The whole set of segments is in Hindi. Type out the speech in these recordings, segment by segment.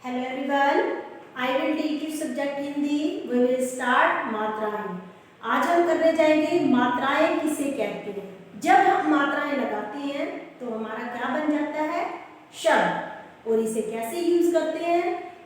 Hello everyone, I will teach you subject Hindi. We will start मात्राएं. आज हम करने जाएंगे मात्राएं किसे कहते हैं. जब हम मात्राएं लगाते हैं तो हमारा क्या बन जाता है, शब्द. और इसे कैसे यूज करते हैं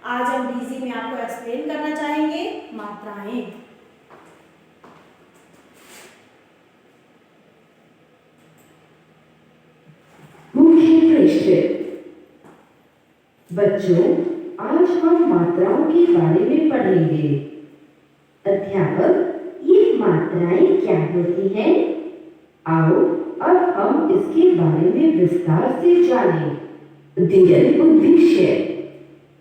आज हम डीजी में आपको एक्सप्लेन करना चाहेंगे. मात्राएं. मुख्य पृष्ठ. बच्चों, आज हम मात्राओं के बारे में पढ़ेंगे. अध्यापक, ये मात्राएं क्या होती हैं? आओ अब हम इसके बारे में विस्तार से जानें. अध्ययन उद्देश्य.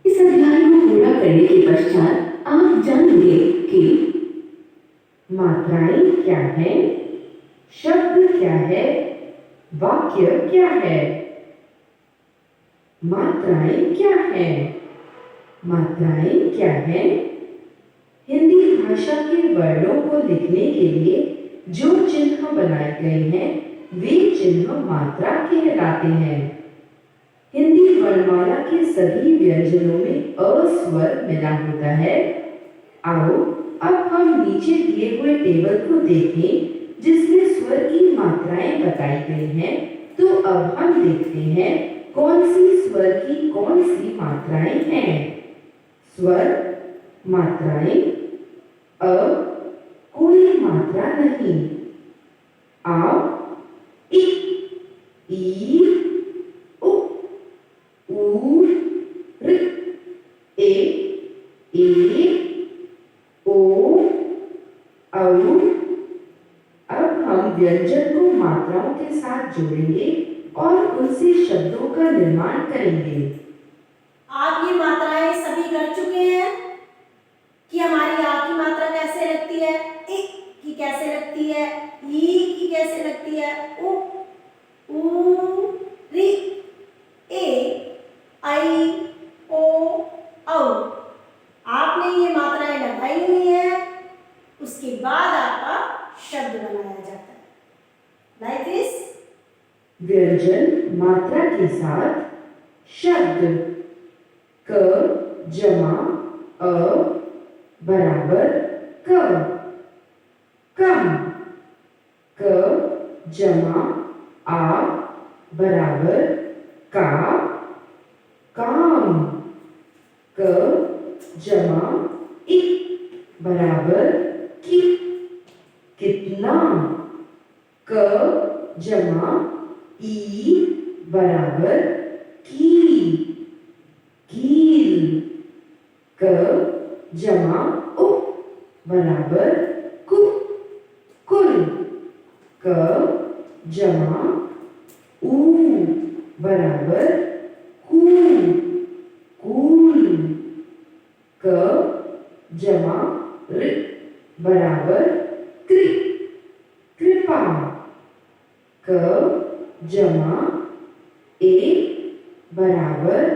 इस अध्याय को पूरा करने के पश्चात आप जानेंगे कि मात्राएं क्या है, शब्द क्या है, वाक्य क्या है. मात्राएं क्या है? मात्राएं क्या है? हिंदी भाषा के वर्णों को लिखने के लिए जो चिन्ह बनाए गए हैं वे चिन्ह मात्रा कहलाते हैं. हिंदी वर्णमाला के सभी व्यंजनों में अ स्वर मिला होता है. आओ अब हम नीचे दिए हुए टेबल को देखें जिसमें स्वर की मात्राएं बताई गई हैं. तो अब हम देखते हैं कौन सी स्वर की कौन सी मात्राएं हैं. स्वर मात्राएं. अ कोई मात्रा नहीं. आ, इ, ई, उ, ऊ, ऋ, ए, ओ, औ. अब हम व्यंजन को मात्राओं के साथ जोड़ेंगे और उनसे शब्दों का निर्माण करेंगे. आप ये मात्राएं सभी कर चुके हैं कि हमारी आ की मात्रा कैसे लगती है, इ की कैसे लगती है, ई की कैसे लगती है, उ, ऊ, रि, ए, आई, ओ, औ. आपने ये मात्राएं लगाई हुई हैं. उसके बाद आपका शब्द बनाया जाता है. Like this. व्यंजन मात्रा के साथ शब्द. क जमा अ बराबर क. कम. क जमा आ बराबर का. काम. क जमा इ बराबर कि. कितना. क जमा ई बराबर की. कील. क जमा उ बराबर कु. कुल. क जमा ऊ बराबर कू. कूल. क जमा ऋ बराबर कृ. कृपा. क जमा ए बराबर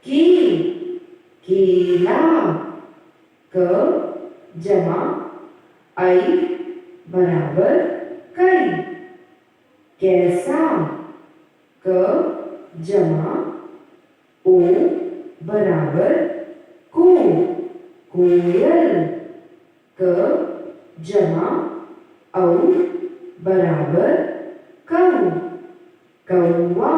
के. केला. क जमा आई बराबर कई. कैसा. क जमा ओ बराबर को. कोयल. क जमा औ बराबर कौ. कौवा.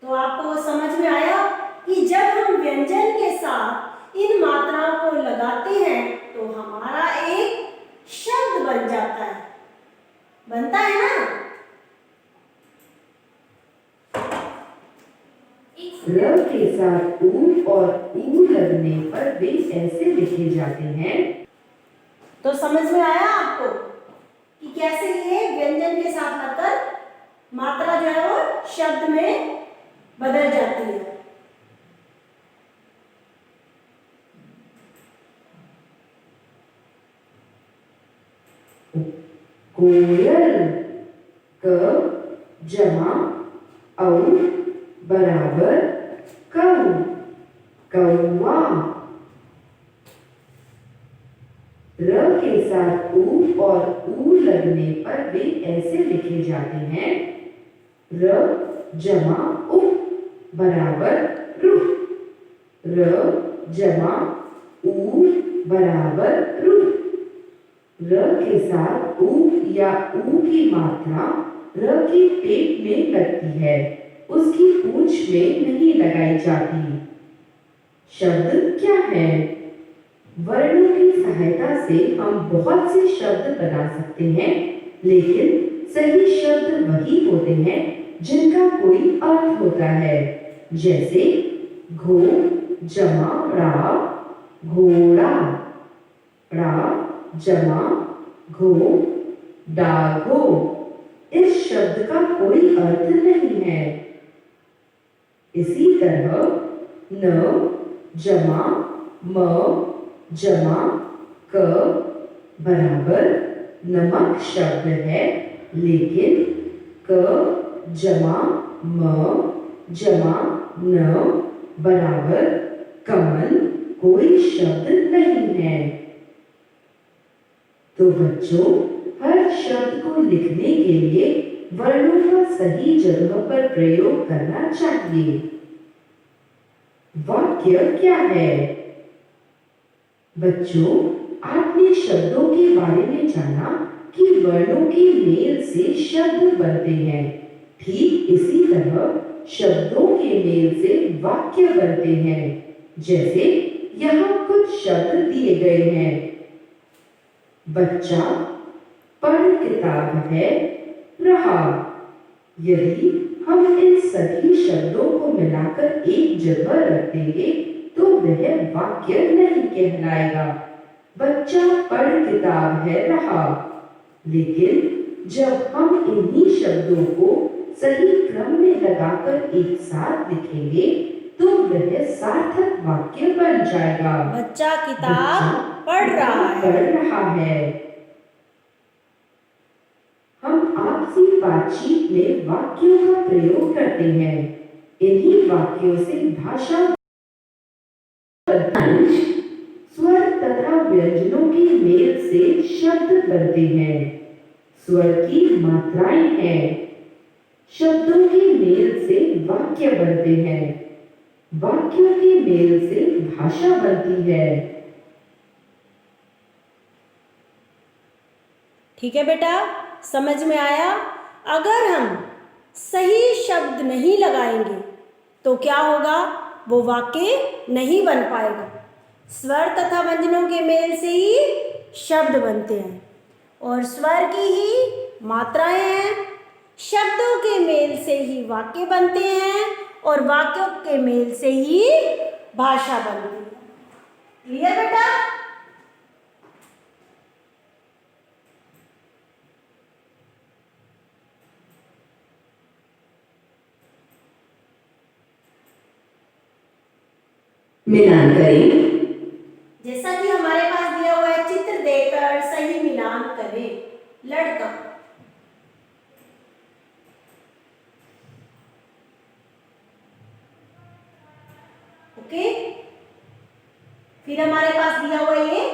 तो आपको समझ में आया कि जब हम व्यंजन के साथ इन मात्राओं को लगाते हैं तो हमारा एक शब्द बन जाता है. बनता है ना. र के साथ ऊ और ऊ लगने पर वे ऐसे लिखे जाते हैं. तो समझ में आया आपको कि कैसे ये व्यंजन के साथ लगकर मात्रा जो है वो शब्द में बदल जाती है. कोयल. क जमा औ बराबर कौ. कौवा. र के साथ ऊ और ऊ लगने पर वे ऐसे लिखे जाते हैं. र जमा उ बराबर रु. र जमा ऊ बराबर रु। र के साथ ऊ या ऊ की मात्रा र के पेट में लगती है, उसकी पूंछ में नहीं लगाई जाती। शब्द क्या है? वर्णों की सहायता से हम बहुत से शब्द बना सकते हैं, लेकिन सही शब्द वही होते हैं जिनका कोई अर्थ होता है। जैसे घो जमा ड़ा घोड़ा, ड़ा जमा घो डाघो। इस शब्द का कोई अर्थ नहीं है। इसी तरह न जमा म जमा क बराबर नमक शब्द है, लेकिन क जमा म जमा न बराबर कमल कोई शब्द नहीं है। तो बच्चों, हर शब्द को लिखने के लिए वर्णों का सही जगह पर प्रयोग करना चाहिए। वाक्य क्या है? बच्चों, आपने शब्दों के बारे में जाना कि वर्णों के मेल से शब्द बनते हैं। ठीक इसी तरह शब्दों के मेल से वाक्य बनते हैं। जैसे यहाँ कुछ शब्द दिए गए हैं। बच्चा पढ़ किताब है रहा। यदि हम इन सभी शब्दों को मिलाकर एक जगह रख देंगे तो वह वाक्य नहीं कहलाएगा। बच्चा पढ़ किताब है रहा। लेकिन जब हम इन्हीं शब्दों को सही क्रम में लगाकर एक साथ लिखेंगे तो वह सार्थक वाक्य बन जाएगा। बच्चा किताब पढ़ रहा है। हम आपसी बातचीत में वाक्यों का प्रयोग करते हैं। इन्हीं वाक्यों से भाषा स्वर तथा व्यंजनों के मेल से शब्द बनते हैं। स्वर की मात्राएं हैं। शब्दों के मेल से वाक्य बनते हैं। वाक्यों के मेल से भाषा बनती है। ठीक है बेटा, समझ में आया? अगर हम सही शब्द नहीं लगाएंगे तो क्या होगा? वो वाक्य नहीं बन पाएगा। स्वर तथा व्यंजनों के मेल से ही शब्द बनते हैं और स्वर की ही मात्राएं हैं। शब्दों के मेल से ही वाक्य बनते हैं और वाक्यों के मेल से ही भाषा बनती है। क्लियर बेटा? मिलान करें। जैसा कि हमारे पास दिया हुआ है, चित्र देकर सही मिलान करें। लड़का, ओके। फिर हमारे पास दिया हुआ ये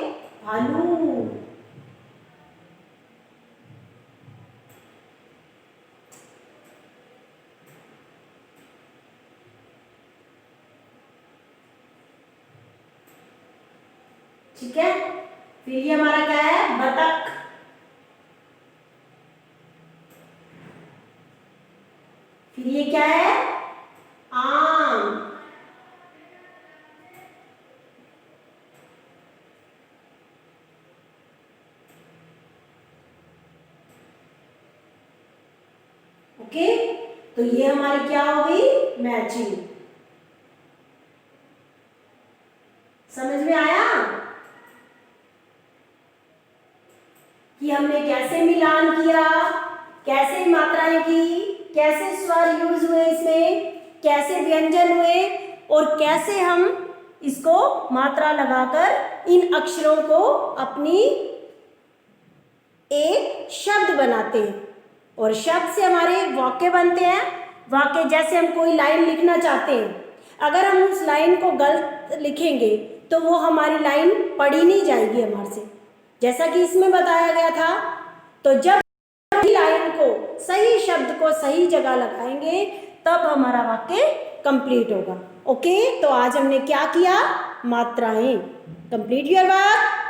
भालू, ठीक है। फिर ये हमारा क्या है? बतख। फिर ये क्या है? आम। ओके, तो ये हमारी क्या हो गई? मैचिंग। समझ में आया कि हमने कैसे मिलान किया, कैसे मात्राएं की, कैसे स्वर यूज हुए इसमें, कैसे व्यंजन हुए और कैसे हम इसको मात्रा लगाकर इन अक्षरों को अपनी एक शब्द बनाते हैं और शब्द से हमारे वाक्य बनते हैं। वाक्य जैसे हम कोई लाइन लिखना चाहते हैं, अगर हम उस लाइन को गलत लिखेंगे तो वो हमारी लाइन पढ़ी नहीं जाएगी हमारे से, जैसा कि इसमें बताया गया था। तो जब लाइन को, सही शब्द को सही जगह लगाएंगे तब हमारा वाक्य कंप्लीट होगा। ओके, तो आज हमने क्या किया, मात्राएं। Complete your work.